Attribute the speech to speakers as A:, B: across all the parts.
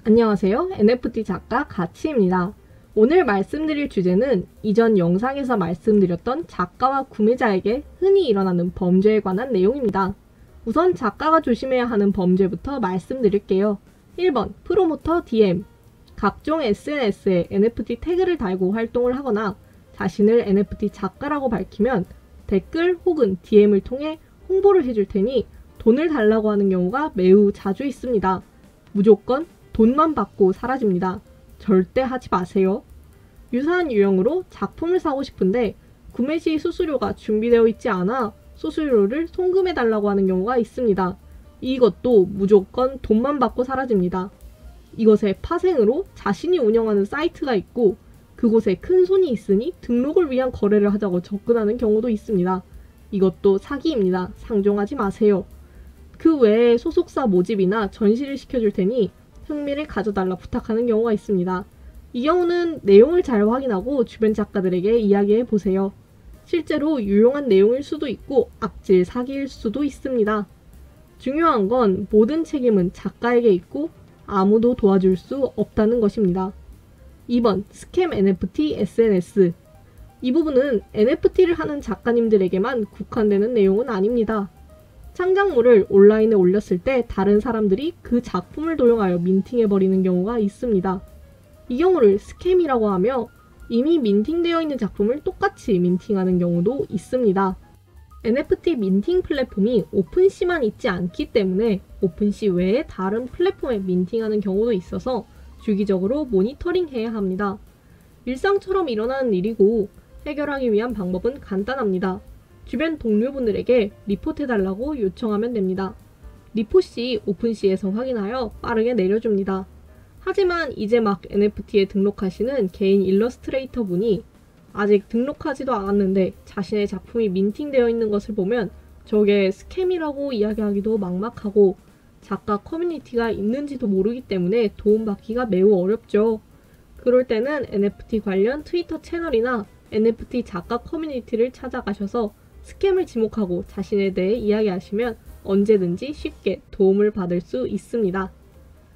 A: 안녕하세요. NFT 작가 가치입니다. 오늘 말씀드릴 주제는 이전 영상에서 말씀드렸던 작가와 구매자에게 흔히 일어나는 범죄에 관한 내용입니다. 우선 작가가 조심해야 하는 범죄부터 말씀드릴게요. 1번, 프로모터 DM. 각종 SNS에 NFT 태그를 달고 활동을 하거나 자신을 NFT 작가라고 밝히면 댓글 혹은 DM을 통해 홍보를 해줄 테니 돈을 달라고 하는 경우가 매우 자주 있습니다. 무조건 돈만 받고 사라집니다. 절대 하지 마세요. 유사한 유형으로 작품을 사고 싶은데 구매 시 수수료가 준비되어 있지 않아 수수료를 송금해달라고 하는 경우가 있습니다. 이것도 무조건 돈만 받고 사라집니다. 이것의 파생으로 자신이 운영하는 사이트가 있고 그곳에 큰 손이 있으니 등록을 위한 거래를 하자고 접근하는 경우도 있습니다. 이것도 사기입니다. 상종하지 마세요. 그 외에 소속사 모집이나 전시를 시켜줄 테니 흥미를 가져달라 부탁하는 경우가 있습니다. 이 경우는 내용을 잘 확인하고 주변 작가들에게 이야기해 보세요. 실제로 유용한 내용일 수도 있고 악질 사기일 수도 있습니다. 중요한 건 모든 책임은 작가에게 있고 아무도 도와줄 수 없다는 것입니다. 2번, 스캠 NFT SNS. 이 부분은 NFT를 하는 작가님들에게만 국한되는 내용은 아닙니다. 창작물을 온라인에 올렸을 때 다른 사람들이 그 작품을 도용하여 민팅해버리는 경우가 있습니다. 이 경우를 스캠이라고 하며 이미 민팅되어 있는 작품을 똑같이 민팅하는 경우도 있습니다. NFT 민팅 플랫폼이 오픈시만 있지 않기 때문에 오픈시 외에 다른 플랫폼에 민팅하는 경우도 있어서 주기적으로 모니터링해야 합니다. 일상처럼 일어나는 일이고 해결하기 위한 방법은 간단합니다. 주변 동료분들에게 리포트해달라고 요청하면 됩니다. 리포 시 오픈시에서 확인하여 빠르게 내려줍니다. 하지만 이제 막 NFT에 등록하시는 개인 일러스트레이터 분이 아직 등록하지도 않았는데 자신의 작품이 민팅되어 있는 것을 보면 저게 스캠이라고 이야기하기도 막막하고 작가 커뮤니티가 있는지도 모르기 때문에 도움받기가 매우 어렵죠. 그럴 때는 NFT 관련 트위터 채널이나 NFT 작가 커뮤니티를 찾아가셔서 스캠을 지목하고 자신에 대해 이야기하시면 언제든지 쉽게 도움을 받을 수 있습니다.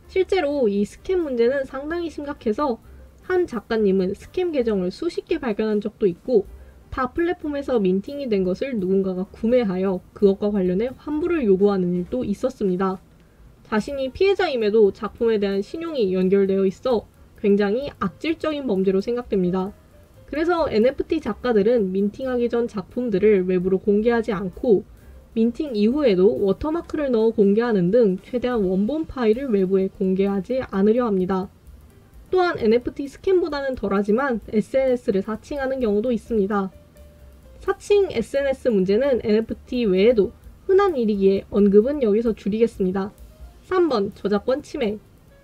A: 실제로 이 스캠 문제는 상당히 심각해서 한 작가님은 스캠 계정을 수십 개 발견한 적도 있고 타 플랫폼에서 민팅이 된 것을 누군가가 구매하여 그것과 관련해 환불을 요구하는 일도 있었습니다. 자신이 피해자임에도 작품에 대한 신용이 연결되어 있어 굉장히 악질적인 범죄로 생각됩니다. 그래서 NFT 작가들은 민팅하기 전 작품들을 외부로 공개하지 않고 민팅 이후에도 워터마크를 넣어 공개하는 등 최대한 원본 파일을 외부에 공개하지 않으려 합니다. 또한 NFT 스캠보다는 덜하지만 SNS를 사칭하는 경우도 있습니다. 사칭 SNS 문제는 NFT 외에도 흔한 일이기에 언급은 여기서 줄이겠습니다. 3번, 저작권 침해.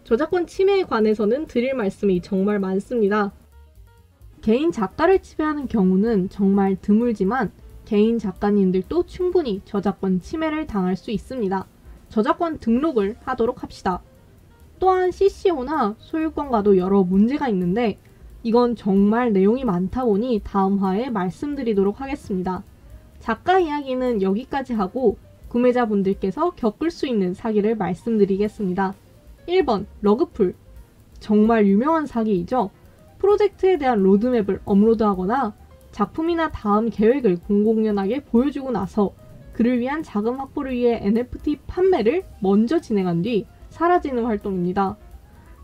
A: 저작권 침해에 관해서는 드릴 말씀이 정말 많습니다. 개인 작가를 침해하는 경우는 정말 드물지만 개인 작가님들도 충분히 저작권 침해를 당할 수 있습니다. 저작권 등록을 하도록 합시다. 또한 CCO나 소유권과도 여러 문제가 있는데 이건 정말 내용이 많다 보니 다음 화에 말씀드리도록 하겠습니다. 작가 이야기는 여기까지 하고 구매자분들께서 겪을 수 있는 사기를 말씀드리겠습니다. 1번, 러그풀. 정말 유명한 사기이죠. 프로젝트에 대한 로드맵을 업로드하거나 작품이나 다음 계획을 공공연하게 보여주고 나서 그를 위한 자금 확보를 위해 NFT 판매를 먼저 진행한 뒤 사라지는 활동입니다.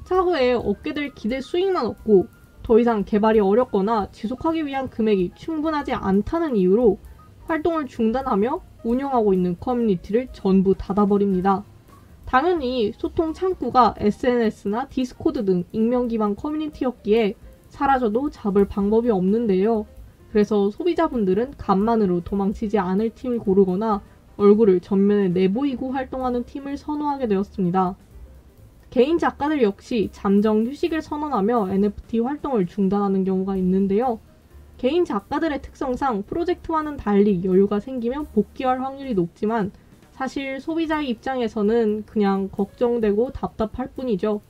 A: 차후에 얻게 될 기대 수익만 얻고 더 이상 개발이 어렵거나 지속하기 위한 금액이 충분하지 않다는 이유로 활동을 중단하며 운영하고 있는 커뮤니티를 전부 닫아버립니다. 당연히 소통 창구가 SNS나 디스코드 등 익명 기반 커뮤니티였기에 사라져도 잡을 방법이 없는데요. 그래서 소비자분들은 간만으로 도망치지 않을 팀을 고르거나 얼굴을 전면에 내보이고 활동하는 팀을 선호하게 되었습니다. 개인 작가들 역시 잠정 휴식을 선언하며 NFT 활동을 중단하는 경우가 있는데요. 개인 작가들의 특성상 프로젝트와는 달리 여유가 생기면 복귀할 확률이 높지만 사실 소비자의 입장에서는 그냥 걱정되고 답답할 뿐이죠.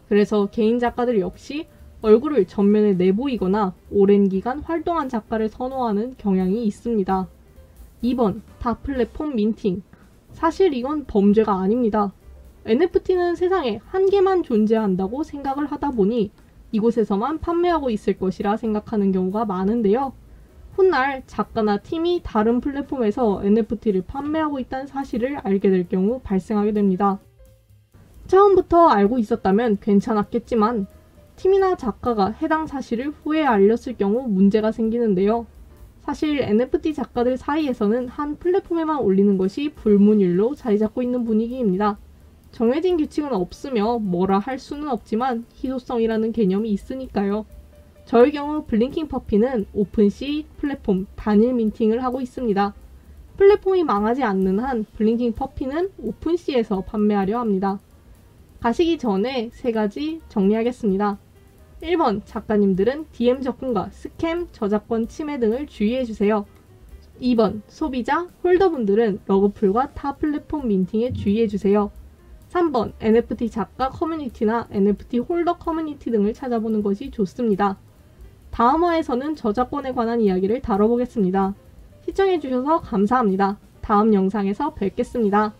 A: 그래서 개인 작가들 역시 얼굴을 전면에 내보이거나 오랜 기간 활동한 작가를 선호하는 경향이 있습니다. 2번, 타 플랫폼 민팅. 사실 이건 범죄가 아닙니다. NFT는 세상에 한 개만 존재한다고 생각을 하다 보니 이곳에서만 판매하고 있을 것이라 생각하는 경우가 많은데요. 훗날 작가나 팀이 다른 플랫폼에서 NFT를 판매하고 있다는 사실을 알게 될 경우 발생하게 됩니다. 처음부터 알고 있었다면 괜찮았겠지만 팀이나 작가가 해당 사실을 후에 알렸을 경우 문제가 생기는데요. 사실 NFT 작가들 사이에서는 한 플랫폼에만 올리는 것이 불문율로 자리 잡고 있는 분위기입니다. 정해진 규칙은 없으며 뭐라 할 수는 없지만 희소성이라는 개념이 있으니까요. 저의 경우 블링킹 퍼피는 오픈시 플랫폼 단일 민팅을 하고 있습니다. 플랫폼이 망하지 않는 한 블링킹 퍼피는 오픈시에서 판매하려 합니다. 가시기 전에 3가지 정리하겠습니다. 1번, 작가님들은 DM 접근과 스캠, 저작권 침해 등을 주의해주세요. 2번, 소비자, 홀더분들은 러그풀과 타 플랫폼 민팅에 주의해주세요. 3번, NFT 작가 커뮤니티나 NFT 홀더 커뮤니티 등을 찾아보는 것이 좋습니다. 다음 화에서는 저작권에 관한 이야기를 다뤄보겠습니다. 시청해주셔서 감사합니다. 다음 영상에서 뵙겠습니다.